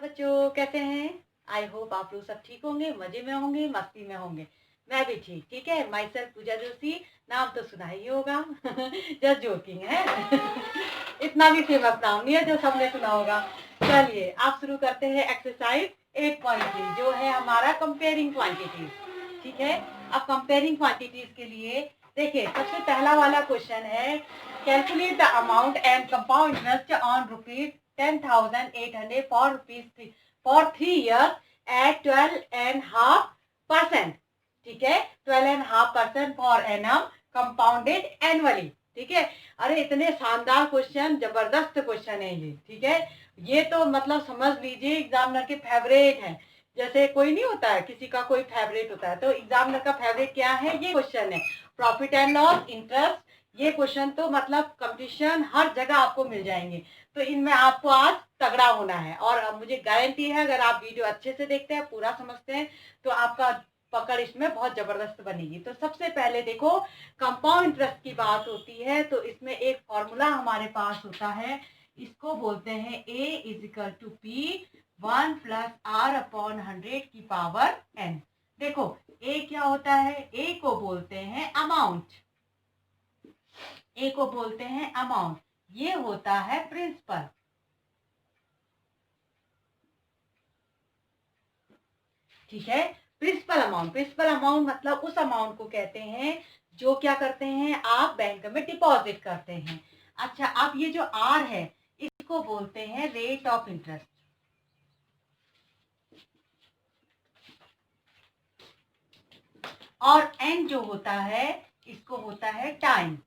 बच्चों, कैसे हैं? आई होप आप लोग सब ठीक होंगे, मजे में होंगे, मस्ती में होंगे। मैं भी ठीक है। माई सेल्फ पूजा जोशी, नाम तो सुना ही होगा। जस्ट जोकिंग है। इतना भी फेमस नाम नहीं है जो सबने सुना होगा। चलिए आप शुरू करते हैं एक्सरसाइज 8.3 जो है हमारा कंपेयरिंग क्वांटिटीज। ठीक है, अब कंपेयरिंग क्वांटिटीज के लिए देखिए सबसे पहला वाला क्वेश्चन है, calculate the amount and compound interest on rupees 10,800 for 3 years at 12.5%। ठीक है, 12.5% फॉर एनम कंपाउंडेड एनुअली। ठीक है, अरे इतने शानदार क्वेश्चन, जबरदस्त क्वेश्चन है ये। ठीक है, ये तो मतलब समझ लीजिए एग्जामिनर के फेवरेट है। जैसे कोई नहीं होता है, किसी का कोई फेवरेट होता है, तो एग्जामिनर का फेवरेट क्या है? ये क्वेश्चन है, प्रॉफिट एंड लॉस, इंटरेस्ट। ये क्वेश्चन तो मतलब कंपटीशन हर जगह आपको मिल जाएंगे, तो इनमें आपको आज तगड़ा होना है। और मुझे गारंटी है अगर आप वीडियो अच्छे से देखते हैं, पूरा समझते हैं, तो आपका पकड़ इसमें बहुत जबरदस्त बनेगी। तो सबसे पहले देखो, कंपाउंड इंटरेस्ट की बात होती है तो इसमें एक फॉर्मूला हमारे पास होता है, इसको बोलते हैं A equal to P 1 plus R upon 100 की पावर n। देखो A क्या होता है? A को बोलते हैं अमाउंट, A को बोलते हैं अमाउंट, ये होता है प्रिंसिपल। ठीक है, प्रिंसिपल अमाउंट, प्रिंसिपल अमाउंट मतलब उस अमाउंट को कहते हैं जो क्या करते हैं, आप बैंक में डिपॉजिट करते हैं। अच्छा, अब ये जो आर है इसको बोलते हैं रेट ऑफ इंटरेस्ट, और एन जो होता है इसको होता है टाइम।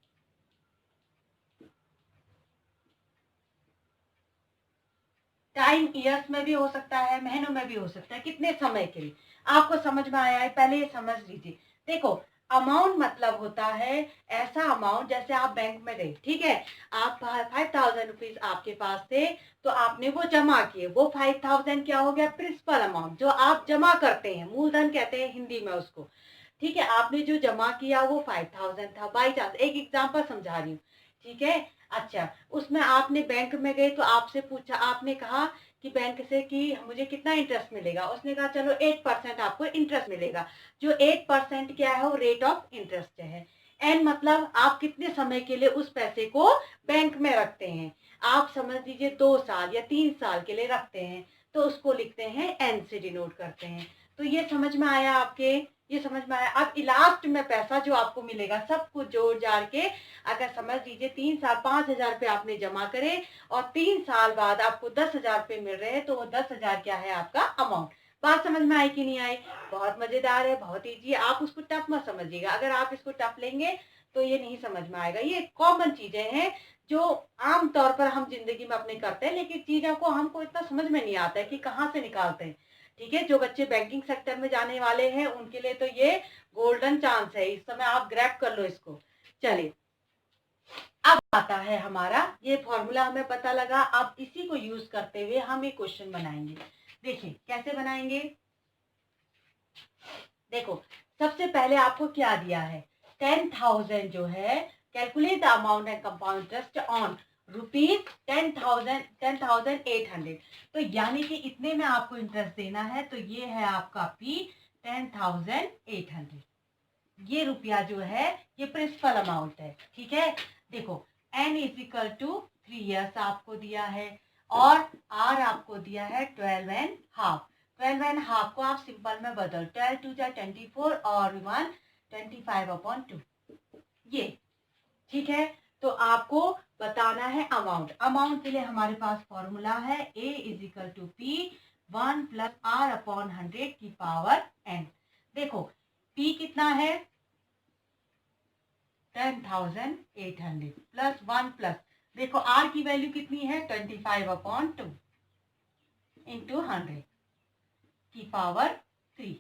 टाइम ईयर्स में भी हो सकता है, महीनों में भी हो सकता है, कितने समय के लिए। आपको समझ में आया है? पहले ये समझ लीजिए। देखो, अमाउंट मतलब होता है ऐसा अमाउंट, जैसे आप बैंक में गए, ठीक है, आप 5,000 रुपीज आपके पास थे, तो आपने वो जमा किए, वो 5,000 क्या हो गया? प्रिंसिपल अमाउंट, जो आप जमा करते हैं, मूलधन कहते हैं हिंदी में उसको। ठीक है, आपने जो जमा किया वो 5,000 था, बाई चांस एक एग्जाम्पल समझा रही हूँ। ठीक है, अच्छा, उसमें आपने बैंक में गए तो आपसे पूछा, आपने कहा कि बैंक से कि मुझे कितना इंटरेस्ट मिलेगा, उसने कहा चलो 8% आपको इंटरेस्ट मिलेगा। जो 8% क्या है? वो रेट ऑफ इंटरेस्ट है। एन मतलब आप कितने समय के लिए उस पैसे को बैंक में रखते हैं। आप समझ लीजिए 2 साल या 3 साल के लिए रखते हैं, तो उसको लिखते हैं एन से डिनोट करते हैं। तो ये समझ में आया आपके? ये समझ में आया? अब लास्ट में पैसा जो आपको मिलेगा सब कुछ जोड़ जाड़ के, अगर समझ लीजिए 3 साल 5,000 रुपये आपने जमा करे और 3 साल बाद आपको 10,000 रुपये मिल रहे हैं, तो वो 10,000 क्या है? आपका अमाउंट। बात समझ में आई कि नहीं आई? बहुत मजेदार है, बहुत ईजी है। आप उसको टफ मत समझिएगा, अगर आप इसको टफ लेंगे तो ये नहीं समझ में आएगा। ये कॉमन चीजें हैं जो आम तौर पर हम जिंदगी में अपने करते हैं, लेकिन चीजों को हमको इतना समझ में नहीं आता है कि कहाँ से निकालते हैं। ठीक है, जो बच्चे बैंकिंग सेक्टर में जाने वाले हैं उनके लिए तो ये गोल्डन चांस है, इस समय आप ग्रैब कर लो इसको। चलिए, अब आता है हमारा ये फॉर्मूला, हमें पता लगा। अब इसी को यूज करते हुए हम एक क्वेश्चन बनाएंगे। देखिए कैसे बनाएंगे। देखो, सबसे पहले आपको क्या दिया है? 10,000 जो है, calculate the amount and compound interest on rupees 10,800। तो यानी कि इतने में आपको इंटरेस्ट देना है, तो ये है आपका P 10,800। ये रुपया जो है ये प्रिंसिपल अमाउंट है। ठीक है, देखो n इजिकल टू 3 ईयर्स आपको दिया है, और r आपको दिया है 12.5। 12.5 को आप सिंपल में बदल, 12 2 जा 24 और 1 25/2 ये। ठीक है, तो आपको बताना है अमाउंट। अमाउंट के लिए हमारे पास फॉर्मूला है A equal to P 1 plus R upon 100 की पावर n। देखो P कितना है? 10,800 प्लस 1 प्लस, देखो R की वैल्यू कितनी है? 25/2 इंटू 100 की पावर 3।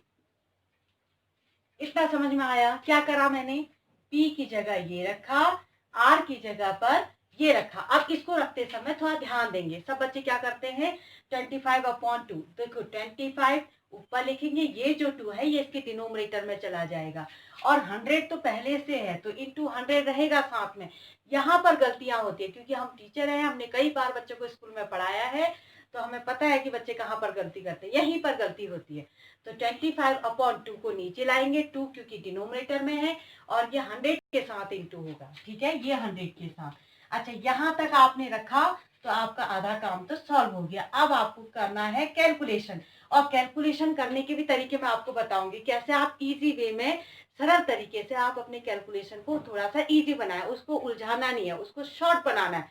इतना समझ में आया? क्या करा मैंने? P की जगह ये रखा, R की जगह पर ये रखा। अब इसको रखते समय थोड़ा ध्यान देंगे, सब बच्चे क्या करते हैं? 25/2, देखो 25 ऊपर लिखेंगे, ये जो 2 है ये इसके डिनोमिनेटर में चला जाएगा, और 100 तो पहले से है तो इंटू 100 रहेगा साथ में। यहाँ पर गलतियां होती है क्योंकि हम टीचर हैं, हमने कई बार बच्चों को स्कूल में पढ़ाया है, तो हमें पता है कि बच्चे कहाँ पर गलती करते हैं, यहीं पर गलती होती है। तो 25/2 को नीचे लाएंगे, 2 क्योंकि डिनोमिनेटर में है और ये 100 के साथ इंटू होगा, ठीक है, ये 100 के साथ। अच्छा, यहाँ तक आपने रखा तो आपका आधा काम तो सॉल्व हो गया। अब आपको करना है कैलकुलेशन, और कैलकुलेशन करने के भी तरीके मैं आपको बताऊंगी कैसे आप इजी वे में, सरल तरीके से आप अपने कैलकुलेशन को थोड़ा सा इजी बनाएं, उसको उलझाना नहीं है, उसको शॉर्ट बनाना है।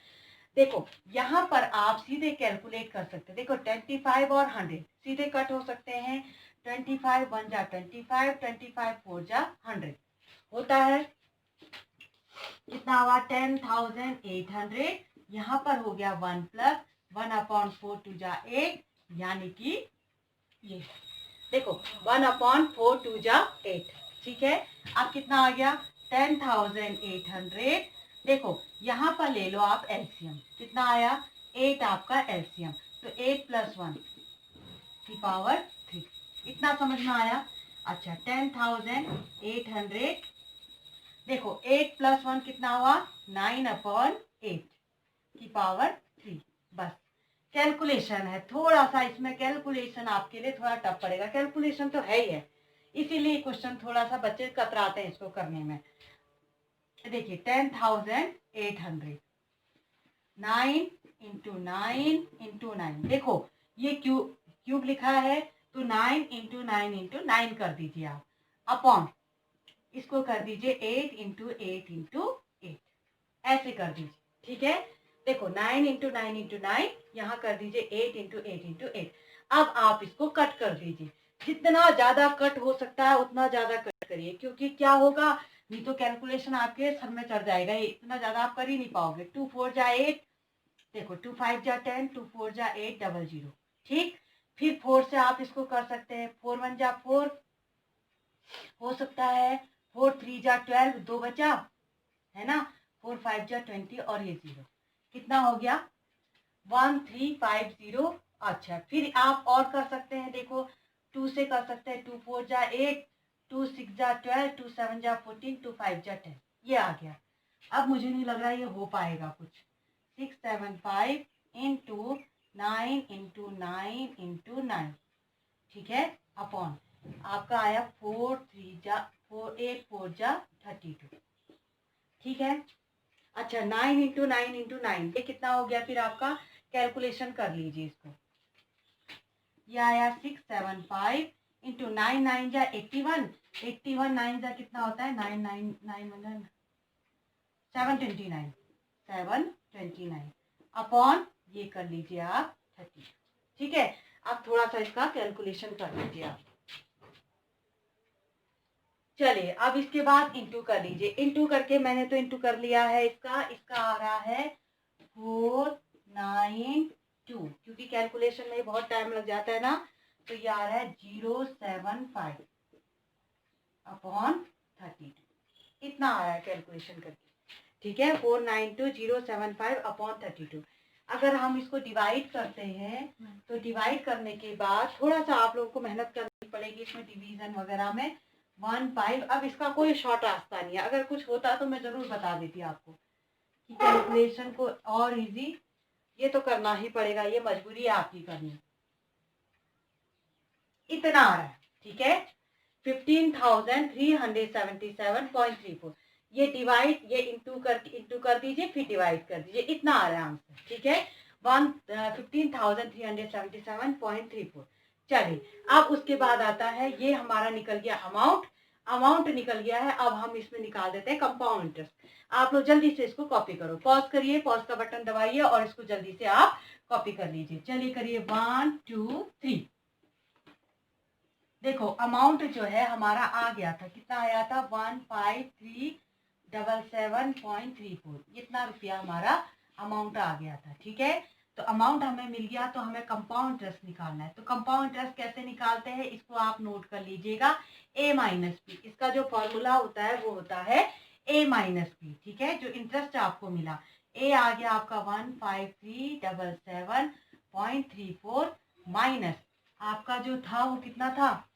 देखो यहाँ पर आप सीधे कैलकुलेट कर सकते हैं। देखो 25 और 100 सीधे कट हो सकते हैं। 25 1 जा 25, 25 4 जा 100 होता है, कितना हुआ 10,800। यहाँ पर हो गया 1 प्लस 1/4 2 जा 8, यानी कि ये देखो 1/4 2 जा 8, ठीक है। अब कितना आ गया 10,800। देखो यहाँ पर ले लो आप एलसीएम, कितना आया 8 आपका एलसीएम, तो 8 + 1 की पावर 3, इतना समझ में आया। अच्छा 10,800, देखो 8 + 1 कितना हुआ 9/8 की पावर 3। बस कैलकुलेशन है, थोड़ा सा इसमें कैलकुलेशन आपके लिए थोड़ा टफ पड़ेगा, कैलकुलेशन तो है ही है, इसीलिए क्वेश्चन थोड़ा सा बच्चे कतराते हैं इसको करने में। देखिए 10,800, 9 × 9 × 9, देखो ये क्यूब लिखा है तो 9 × 9 × 9 कर दीजिए आप, अपॉन इसको कर दीजिए 8 × 8 × 8, ऐसे कर दीजिए, ठीक है। देखो 9 × 9 × 9 यहाँ कर दीजिए 8 × 8 × 8। अब आप इसको कट कर दीजिए, जितना ज्यादा कट हो सकता है उतना ज्यादा कट करिए, क्योंकि क्या होगा नहीं तो कैलकुलेशन आपके सर में चढ़ जाएगा, ये इतना ज्यादा आप कर ही नहीं पाओगे। 2 4 जा 8, देखो 2 5 जा 10, 2 4 जा 8 00, ठीक। फिर 4 से आप इसको कर सकते हैं, 4 1 जा 4 हो सकता है, 4 3 जा 12, 2 बचा है ना, 4 5 जा 20 और ये 0, कितना हो गया 1350। अच्छा फिर आप और कर सकते हैं, देखो 2 से कर सकते हैं, 2 4 जा 8, 2 6 जा 12, 2 7 जा 14, 2 5 जा 10, ये आ गया। अब मुझे नहीं लग रहा ये हो पाएगा कुछ, 675 × 9 × 9 × 9, ठीक है, अपॉन आपका आया 4 3 जा 4 8 4 जा 32, ठीक है। अच्छा 9 × 9 × 9 ये कितना हो गया, फिर आपका कैलकुलेशन कर लीजिए इसको, ये आया 675 × 9 9 जा 81, 81 9 जा कितना होता है 9 9 9 729, 729 अपॉन ये कर लीजिए आप 30, ठीक है। अब थोड़ा सा इसका कैलकुलेशन कर लीजिए आप, चलिए अब इसके बाद इंटू कर लीजिए। इंटू करके मैंने तो इंटू कर लिया है, इसका आ रहा है 492, क्योंकि कैलकुलेशन में बहुत टाइम लग जाता है ना, तो ये आ रहा है 075 अपॉन 32, इतना आ रहा है कैलकुलेशन करके, ठीक है। 492075 अपॉन 32। अगर हम इसको डिवाइड करते हैं तो डिवाइड करने के बाद थोड़ा सा आप लोगों को मेहनत करनी पड़ेगी इसमें, डिवीजन वगैरह में 1 5। अब इसका कोई शॉर्ट रास्ता नहीं है, अगर कुछ होता तो मैं जरूर बता देती आपको कि कैलकुलेशन को और इजी, ये तो करना ही पड़ेगा, ये मजबूरी है आपकी करनी। इतना आ रहा है, ठीक है, 15,377.34, ये डिवाइड, ये इंटू कर दीजिए, फिर डिवाइड कर दीजिए, इतना आ रहा है आंसर, ठीक है, 15,377.34। चलिए अब उसके बाद आता है, ये हमारा निकल गया अमाउंट निकल गया है। अब हम इसमें निकाल देते हैं कंपाउंड इंटरेस्ट। आप लोग जल्दी से इसको कॉपी करो, पॉज करिए, पॉज का बटन दबाइए और इसको जल्दी से आप कॉपी कर लीजिए। चलिए करिए 1 2 3। देखो अमाउंट जो है हमारा आ गया था, कितना आया था 15377.34, इतना रुपया हमारा अमाउंट आ गया था, ठीक है। तो अमाउंट हमें मिल गया, तो हमें कंपाउंड इंटरेस्ट निकालना है। तो कंपाउंड इंटरेस्ट कैसे निकालते हैं, इसको आप नोट कर लीजिएगा, a माइनस बी, इसका जो फॉर्मूला होता है वो होता है a माइनस बी, ठीक है। जो इंटरेस्ट आपको मिला, a आ गया आपका 15377.34 माइनस आपका जो था वो कितना था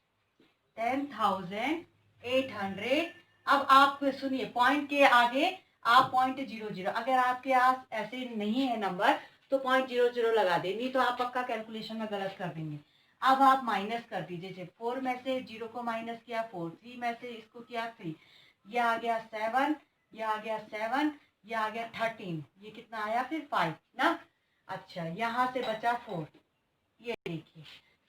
10,800। अब आप सुनिए, पॉइंट के आगे आप 0.00, अगर आपके पास ऐसे नहीं है नंबर तो 0.00 लगा दे, नहीं तो आप पक्का कैलकुलेशन में गलत कर देंगे। अब आप माइनस कर दीजिए, जैसे 4 में से 0 को माइनस किया 4, 3 में से इसको किया 3, ये आ गया 7, ये आ गया 7, ये आ गया 13, ये कितना आया फिर 5 ना। अच्छा, यहाँ से बचा 4, ये देखिए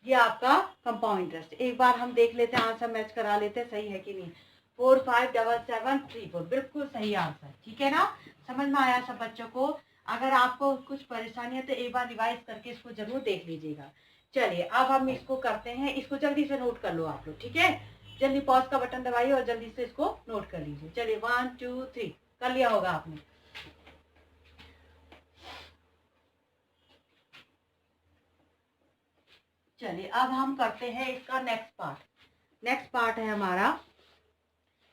ये आपका कंपाउंड इंटरेस्ट। एक बार हम देख लेते हैं, आंसर मैच करा लेते हैं सही है कि नहीं। 457734 बिल्कुल सही आंसर, ठीक है ना। समझ में आया सब बच्चों को। अगर आपको कुछ परेशानी है तो एक बार रिवाइज करके इसको जरूर देख लीजिएगा। चलिए अब हम इसको करते हैं, इसको जल्दी से नोट कर लो आप लोग, ठीक है। जल्दी पॉज का बटन दबाइए और जल्दी से इसको नोट कर लीजिए। चलिए 1 2 3 कर लिया होगा आपने। चलिए अब हम करते हैं इसका नेक्स्ट पार्ट। नेक्स्ट पार्ट है हमारा,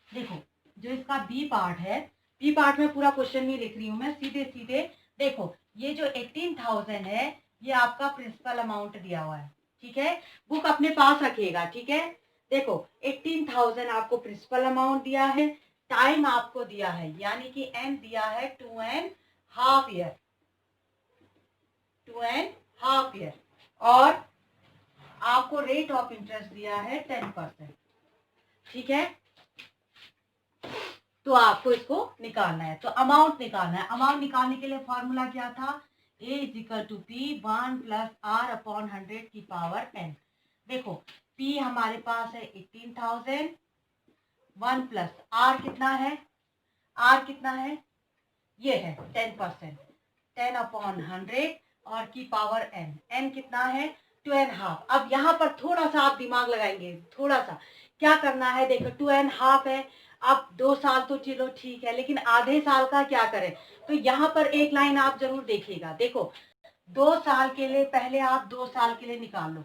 देखो जो इसका बी पार्ट है, बी पार्ट में पूरा क्वेश्चन नहीं लिख रही हूं मैं, सीधे सीधे देखो। ये जो 18,000 है ये आपका प्रिंसिपल अमाउंट दिया हुआ है, ठीक है। बुक अपने पास रखिएगा, ठीक है। देखो 18,000 आपको प्रिंसिपल अमाउंट दिया है, टाइम आपको दिया है यानी कि एन दिया है 2.5 ईयर, 2.5 ईयर, और आपको रेट ऑफ इंटरेस्ट दिया है 10%, ठीक है। तो आपको इसको निकालना है, तो अमाउंट निकालना है। अमाउंट निकालने के लिए फॉर्मूला क्या था, A equal to P 1 plus R upon 100 की पावर n। देखो P हमारे पास है 18,000, 1 प्लस आर कितना है, आर कितना है, ये है 10%, 10 अपॉन 100 और की पावर n, n कितना है 2.5। अब यहाँ पर थोड़ा सा आप दिमाग लगाएंगे, थोड़ा सा क्या करना है। देखो 2.5 है, अब 2 साल तो चलो ठीक है, लेकिन आधे साल का क्या करें। तो यहाँ पर एक लाइन आप जरूर देखिएगा। देखो 2 साल के लिए पहले आप 2 साल के लिए निकाल लो,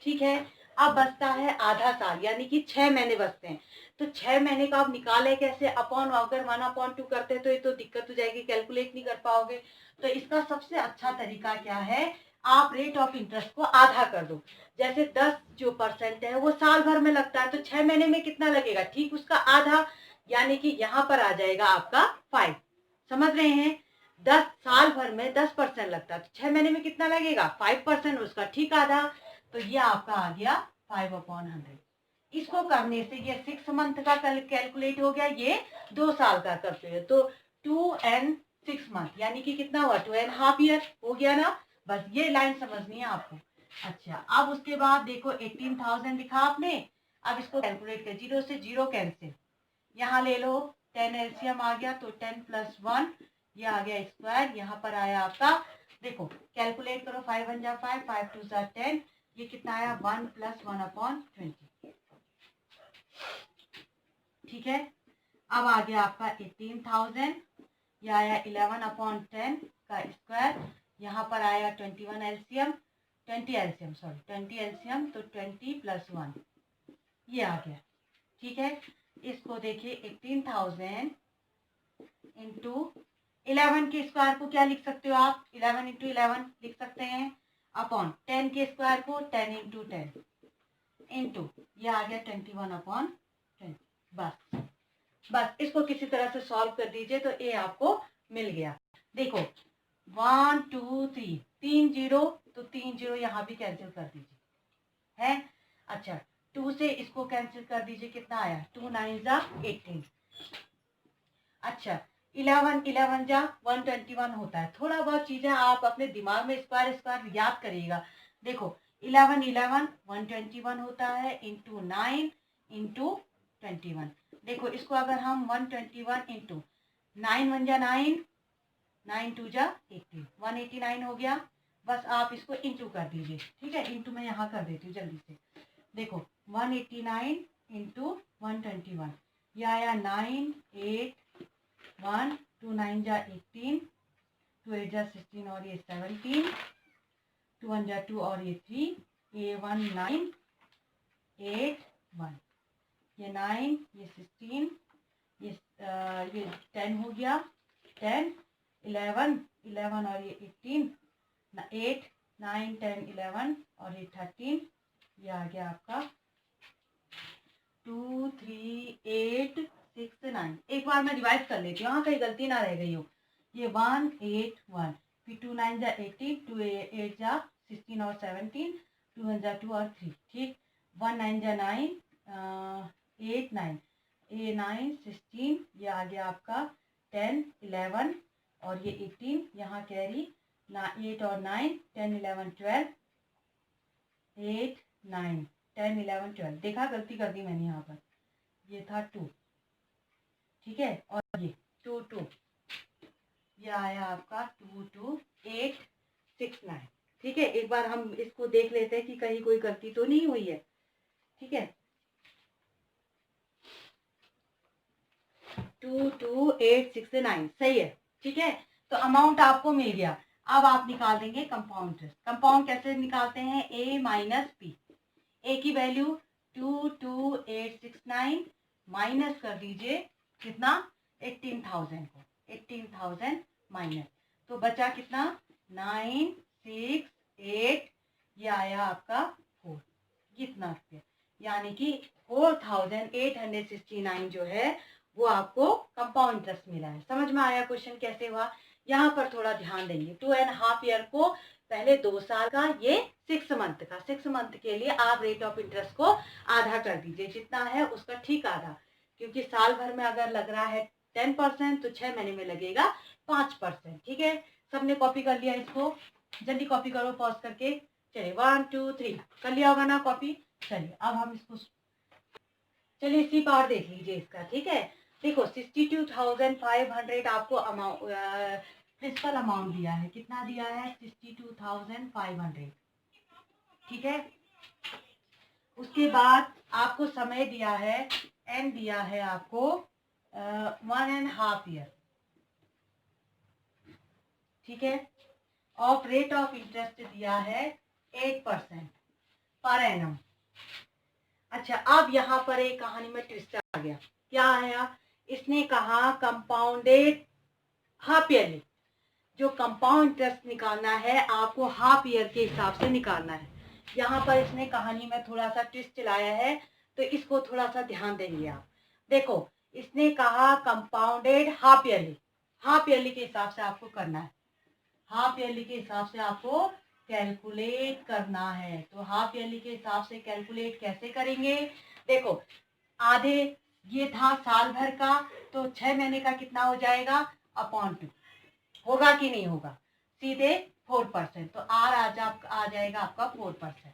ठीक है। अब बचता है आधा साल यानी कि 6 महीने बचते हैं। तो 6 महीने का आप निकाले कैसे, अपॉन अगर 1/2 करते तो ये तो दिक्कत हो जाएगी, कैलकुलेट नहीं कर पाओगे। तो इसका सबसे अच्छा तरीका क्या है, आप रेट ऑफ इंटरेस्ट को आधा कर दो। जैसे 10 जो परसेंट है वो साल भर में लगता है, तो 6 महीने में कितना लगेगा, ठीक उसका आधा, यानी कि यहाँ पर आ जाएगा आपका 5। समझ रहे हैं, 10 साल भर में 10% लगता है, तो 6 महीने में कितना लगेगा 5%, उसका ठीक आधा। तो ये आपका आ गया 5/100। इसको करने से ये 6 मंथ का कैलकुलेट हो गया, ये 2 साल का करते हैं तो 2 and 6 मंथ यानी कि कितना हुआ 2.5 ईयर हो गया ना। बस ये लाइन समझनी है आपको। अच्छा अब उसके बाद देखो 18,000 लिखा आपने, अब इसको कैलकुलेट कर, 0 से 0 कैंसिल, यहाँ ले लो 10 एलसीएम आ गया, तो 10 + 1 ये आ गया स्क्वायर, यहाँ पर आया आपका, देखो कैलकुलेट करो, 5 1 जा 5, 5 2 जा 10, ये कितना आया 1 + 1/20, ठीक है। अब आ गया आपका 18,000, ये आया 11/10 का स्क्वायर, यहाँ पर आया 21 एलसीएम, 20 एलसीएम सॉरी 20 एलसीएम, तो 20 + 1 ये आ गया, ठीक है। इसको देखिए 18,000 इंटू 11 के स्क्वायर को क्या लिख सकते हो आप, 11 × 11 लिख सकते हैं, अपॉन 10 के स्क्वायर को 10 × 10 इंटू ये आ गया 21/20। बस बस इसको किसी तरह से सॉल्व कर दीजिए तो ये आपको मिल गया। देखो 1 2 3 3 0, तो 3 0 यहाँ भी कैंसिल कर दीजिए है। अच्छा 2 से इसको कैंसिल कर दीजिए, कितना आया 2 9 जा 18। अच्छा 11 11 जा 121 होता है। थोड़ा बहुत चीजें आप अपने दिमाग में स्क्वायर स्क्वायर याद करिएगा। देखो 11 11 121 होता है, इंटू 9 इंटू 21। देखो इसको अगर हम 121 इंटू 9 1 जा 9, 9 2 जा 18, 189 हो गया। बस आप इसको इंटू कर दीजिए, ठीक है। इंटू मैं यहाँ कर देती हूँ जल्दी से। देखो 189 इंटू 121, ये आया 9 8 1, 2 9 जा 18, 2 8 जा 16 और ये 17, 2 1 जा 2 और ये 3, ये 1 9 8 1, ये 9 ये 16, ये 10 हो गया, 10 11 11 और ये 18, 8 9 10 11 और ये 13, ये आ गया आपका 2 3 8 6 9। एक बार मैं रिवाइज कर लेती हूँ, हाँ कहीं गलती ना रह गई हो। ये 1 8 1, फिर 2 9 जा 18, 2 8 जा 16 और 17, 2 1 जा 2 और 3, ठीक। 1 9 जा 9, 8 9, ये 9 16, ये आ गया आपका 10 11 और ये 18, यहाँ कैरी 8 और 9, 10 11 12, 8 9 10 11 12, देखा गलती कर दी मैंने यहाँ पर, ये था 2, ठीक है। और ये 2 2, ये आया आपका 2 2 8 6 9, ठीक है। एक बार हम इसको देख लेते हैं कि कहीं कोई गलती तो नहीं हुई है, ठीक है। 2 2 8 6 9 सही है, ठीक है। तो अमाउंट आपको मिल गया। अब आप निकाल देंगे कंपाउंड इंटरेस्ट। कंपाउंड कैसे निकालते हैं? ए माइनस पी। ए की वैल्यू 22869 माइनस कर दीजिए कितना, 18,000 को, 18,000 माइनस, तो बचा कितना, 968, ये आया आपका 4, कितना रुपया, यानी कि 4,869 जो है वो आपको कंपाउंड इंटरेस्ट मिला है। समझ में आया क्वेश्चन कैसे हुआ? यहाँ पर थोड़ा ध्यान देंगे। 2.5 ईयर को पहले 2 साल का, ये 6 मंथ का, 6 मंथ के लिए आप रेट ऑफ इंटरेस्ट को आधा कर दीजिए, जितना है उसका ठीक आधा, क्योंकि साल भर में अगर लग रहा है 10% तो 6 महीने में लगेगा 5%, ठीक है। सबने कॉपी कर लिया इसको? जल्दी कॉपी करो पॉज करके। चलिए 1 2 3 कर लिया होगा ना कॉपी? चलिए अब हम इसको, चलिए सी पार्ट देख लीजिए इसका, ठीक है। देखो 62,500 आपको अमाउंट, प्रिंसिपल अमाउंट दिया है, कितना दिया है, 62,500, ठीक है। उसके बाद आपको समय दिया है, एन दिया है आपको 1.5 ईयर, ठीक है। ऑफ रेट ऑफ इंटरेस्ट दिया है 8% पर एनम। अच्छा, अब यहाँ पर एक कहानी में ट्विस्ट आ गया। क्या आया? इसने कहा कंपाउंडेड हाफ ईयरली, जो कंपाउंड इंटरेस्ट निकालना है आपको हाफ ईयर के हिसाब से निकालना है। यहाँ पर इसने कहानी में थोड़ा सा ट्विस्ट चलाया है, तो इसको थोड़ा सा ध्यान देंगे आप। देखो, इसने कहा compounded half yearly, half yearly के हिसाब से आपको करना है, हाफ ईयरली के हिसाब से आपको कैलकुलेट करना है। तो हाफ ईयरली के हिसाब से कैलकुलेट कैसे करेंगे? देखो, आधे ये था साल भर का, तो 6 महीने का कितना हो जाएगा, अपॉन 2, होगा कि नहीं होगा? सीधे 4%, तो आ जाएगा आपका 4%।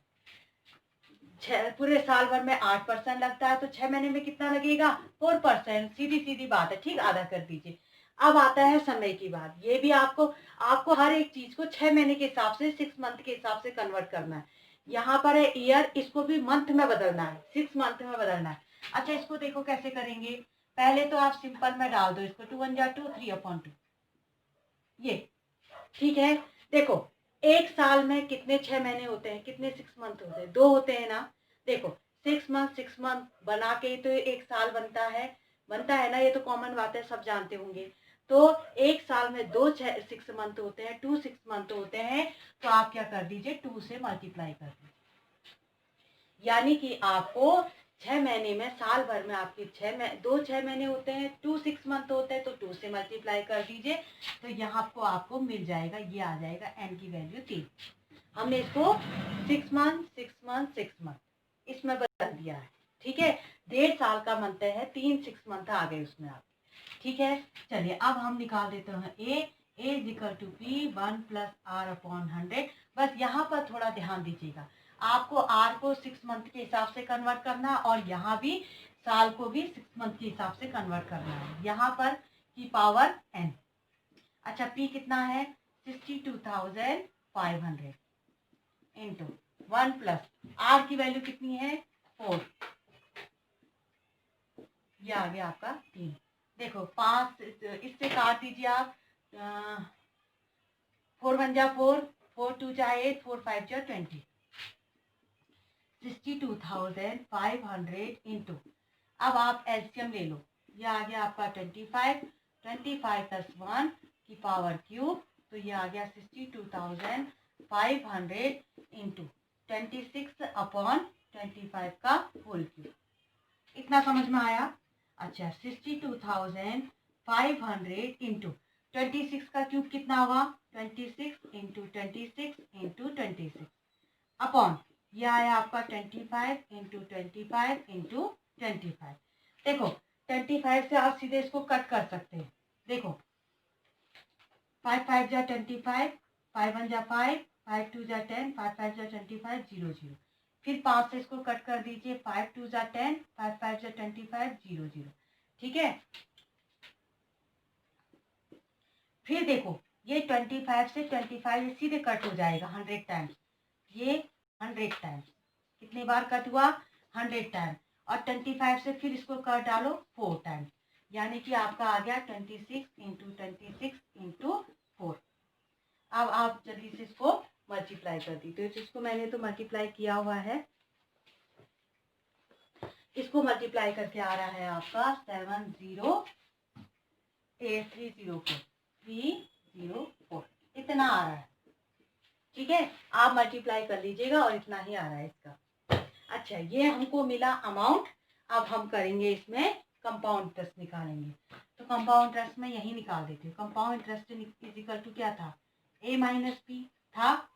पूरे साल भर में 8% लगता है, तो 6 महीने में कितना लगेगा, 4%। सीधी सीधी बात है, ठीक, आधा कर दीजिए। अब आता है समय की बात। ये भी आपको हर एक चीज को 6 महीने के हिसाब से, 6 मंथ के हिसाब से कन्वर्ट करना है। यहाँ पर है ईयर, इसको भी मंथ में बदलना है, 6 मंथ में बदलना है। अच्छा, इसको देखो कैसे करेंगे। पहले तो आप सिंपल में डाल दो इसको, 2 1 जा 2, 3/2, ये ठीक है। देखो, एक साल में कितने 6 महीने होते हैं, कितने 6 मंथ होते हैं, 2 होते हैं ना। देखो 6 मंथ बना के तो एक साल बनता है ना, ये तो कॉमन बात है, सब जानते होंगे। तो एक साल में 6 मंथ होते हैं, 2 6 मंथ होते हैं, तो आप क्या कर दीजिए, 2 से मल्टीप्लाई कर दीजिए, यानी कि आपको 6 महीने में, साल भर में आपके 6 महीने होते हैं, 2 6 मंथ होते हैं, तो 2 से मल्टीप्लाई कर दीजिए, तो यहाँ आपको मिल जाएगा, ये आ जाएगा एन की वैल्यू 3। हमने इसको 6 मंथ 6 मंथ 6 मंथ इसमें बदल दिया है, ठीक है। 1.5 साल का मंथ है, 3 6 मंथ आ गए उसमें आप, ठीक है। चलिए अब हम निकाल देते हैं A is equal to P 1 + r/100। बस यहाँ पर थोड़ा ध्यान दीजिएगा, आपको आर को 6 मंथ के हिसाब से कन्वर्ट करना, और यहाँ भी साल को भी 6 मंथ के हिसाब से कन्वर्ट करना है, यहाँ पर की पावर n। अच्छा, पी कितना है, 62,500 इंटू 1 + आर की वैल्यू कितनी है, 4, ये आ गया आपका 3। देखो 5 इससे काट दीजिए आप, 4 1 जा 4, 4 2 जा 8, 4 5 जा 20, 62,500 इंटू, अब आप एलसीएम ले लो, ये आ गया आपका 25, 25 + 1 की पावर क्यूब, तो ये आ गया 62,500 इंटू 26/25 का होल क्यूब। इतना समझ में आया? अच्छा, 62,500 इंटू 26 का क्यूब कितना हुआ, 26 इंटू 26 इंटू 26 अपॉन ये आया आपका 25 इंटू 25 इंटू 25। देखो 25 से आप सीधे इसको कट कर सकते हैं। देखो 5 5 जा 25, 5 1 जा 5, 5 2 जा 10, 5 5 जा 25, 0 0। फिर 5 से इसको कट कर दीजिए, 5 2 जा 10, 5 5 जा 25, 0 0। ठीक है, फिर देखो ये 25 से 25 सीधे कट हो जाएगा 100 टाइम्स। ये 100 टाइम्स कितनी बार कट हुआ? 100 टाइम। और 25 से फिर इसको कट डालो 4 टाइम, यानी कि आपका आ गया 26 इंटू 26 इंटू 4। अब आप जल्दी से इसको मल्टीप्लाई कर दी, तो इसको मैंने तो मल्टीप्लाई किया हुआ है। इसको मल्टीप्लाई करके आ रहा है आपका 304 इतना आ रहा है। ठीक है, आप मल्टीप्लाई कर लीजिएगा और इतना ही आ रहा है इसका। अच्छा, ये हमको मिला अमाउंट। अब हम करेंगे इसमें कंपाउंड इंटरेस्ट निकालेंगे। तो कंपाउंड इंटरेस्ट में यही निकाल देती हूँ। Compound interest is equal to क्या था? ए माइनस बी था।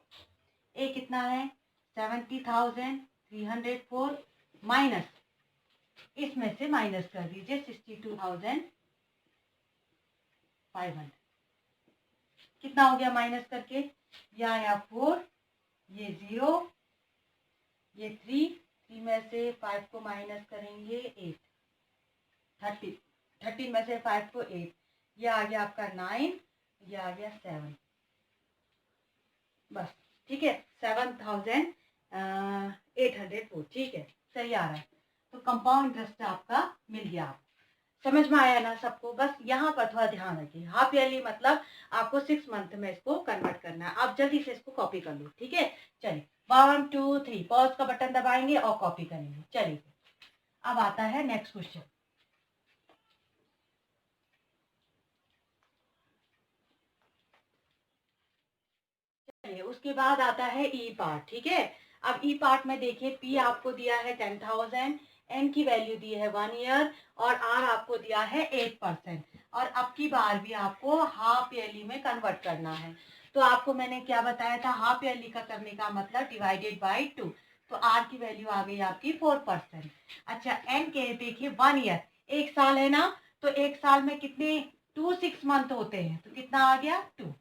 ए कितना है? 70,304 माइनस, इसमें से माइनस कर दीजिए 62,500। कितना हो गया माइनस करके? या 4, ये 0, ये 3 में से 5 को माइनस करेंगे 8, 13 में से 5 को 8, ये आ गया आपका 9, ये आ गया 7। बस ठीक है, 7,804। ठीक है, सही आ रहा है। तो कंपाउंड इंटरेस्ट आपका मिल गया। आप समझ में आया ना सबको? बस यहाँ पर थोड़ा ध्यान रखिए, हाफ ईयरली मतलब आपको 6 मंथ में इसको कन्वर्ट करना है। आप जल्दी से इसको कॉपी कर लो। ठीक है, चलिए 1 2 3 पॉज का बटन दबाएंगे और कॉपी करेंगे। चलिए अब आता है नेक्स्ट क्वेश्चन। चलिए उसके बाद आता है ई पार्ट। ठीक है, अब ई पार्ट में देखिए, पी आपको दिया है 10,000, एन की वैल्यू दी है 1 ईयर और आर आपको दिया है 8%। और अब की बार भी आपको हाफ ईयरली में कन्वर्ट करना है। तो आपको मैंने क्या बताया था? हाफ ईयरली का करने का मतलब डिवाइडेड बाई 2। तो आर की वैल्यू आ गई आपकी 4%। अच्छा, एन के देखिए 1 ईयर, 1 साल है ना, तो 1 साल में कितने 6 मंथ होते हैं, तो कितना आ गया 2।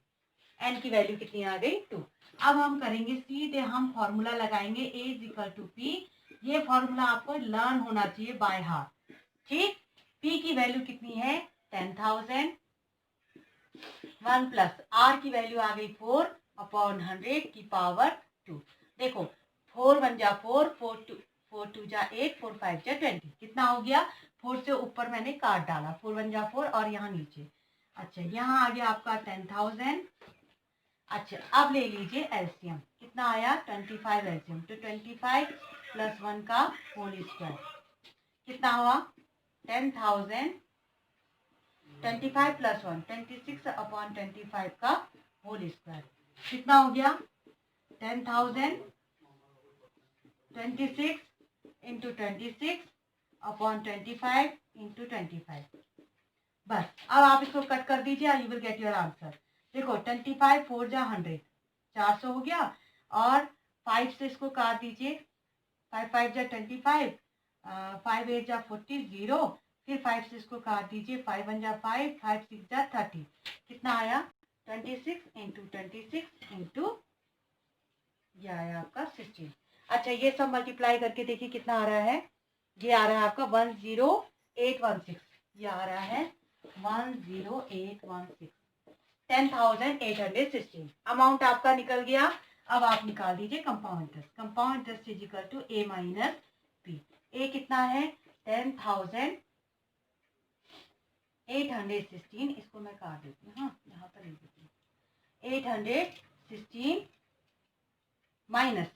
एन की वैल्यू कितनी आ गई 2। अब हम करेंगे सीधे, हम फॉर्मूला लगाएंगे ए इज इक्वल टू पी। ये फॉर्मूला आपको लर्न होना चाहिए बाय हार्ट। ठीक, पी की वैल्यू कितनी है? 10,000, 1 प्लस आर की वैल्यू आ गई 4 अपॉन 100 की पावर 2। देखो 4 1 जा 4, 4 2 जा 8, 4 5 जा 20। कितना हो गया? 4 से ऊपर मैंने काट डाला, 4 1 जा 4 और यहाँ नीचे। अच्छा, यहाँ आ गया आपका 10,000। अच्छा, अब ले लीजिए एलसीएम। कितना आया? 25 एलसीएम, तो 25 प्लस 1 का होल स्क्वायर कितना हुआ? 10,000। 25 प्लस 1 26 अपॉन 25 का होल स्क्वायर कितना हो गया? 10,000 26 इंटू 26 अपॉन 25 इंटू 25। बस अब आप इसको कट कर दीजिए, you will get your answer. देखो 25 4 जा 100, 400 हो गया। और 5 से इसको काट दीजिए, 5 5 जा 25, 5 8 जा 40, 0। फिर 5 से इसको काट दीजिए, 5 1 जा 5, 5 6 जा 30। कितना आया? 26 इंटू 26 इंटू ये आया आपका 16। अच्छा, ये सब मल्टीप्लाई करके देखिए कितना आ रहा है। ये आ रहा है आपका 10816। ये आ रहा है 10816, 10,816 अमाउंट आपका निकल गया। अब आप निकाल दीजिए compound interest. Compound interest is equal to A minus B. A कितना है? 10,816। इसको मैं काट देती हूँ, हाँ यहाँ पर लिख देती हूँ 816 माइनस।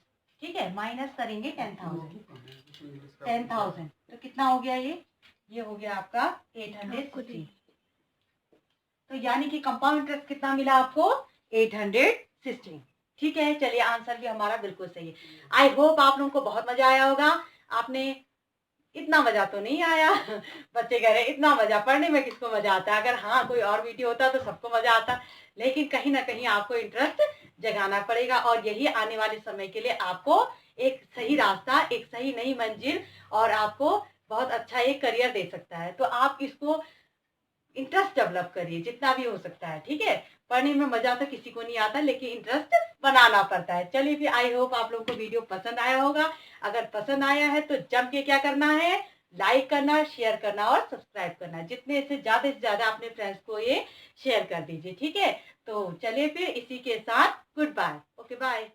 ठीक है, माइनस करेंगे 10,000 तो कितना हो गया? ये हो गया आपका 816। तो यानी कि कंपाउंड इंटरेस्ट कितना मिला आपको? 816। ठीक है, चलिए आंसर भी हमारा बिल्कुल सही है। आई होप आप लोगों को बहुत मजा आया होगा। आपने इतना मजा तो नहीं आया। बच्चे कह रहे इतना मजा पढ़ने में किसको मजा आता है, अगर हाँ कोई और वीडियो होता तो सबको मजा आता, लेकिन कहीं ना कहीं आपको इंटरेस्ट जगाना पड़ेगा, और यही आने वाले समय के लिए आपको एक सही रास्ता, एक सही नई मंजिल, और आपको बहुत अच्छा एक करियर दे सकता है। तो आप इसको इंटरेस्ट डेवलप करिए जितना भी हो सकता है, ठीक है। पढ़ने में मजा तो किसी को नहीं आता, लेकिन इंटरेस्ट बनाना पड़ता है। चलिए फिर, आई होप आप लोगों को वीडियो पसंद आया होगा। अगर पसंद आया है तो जम के क्या करना है, लाइक करना, शेयर करना और सब्सक्राइब करना। जितने से ज्यादा अपने फ्रेंड्स को ये शेयर कर दीजिए, ठीक है। तो चलिए फिर, इसी के साथ गुड बाय। Okay bye.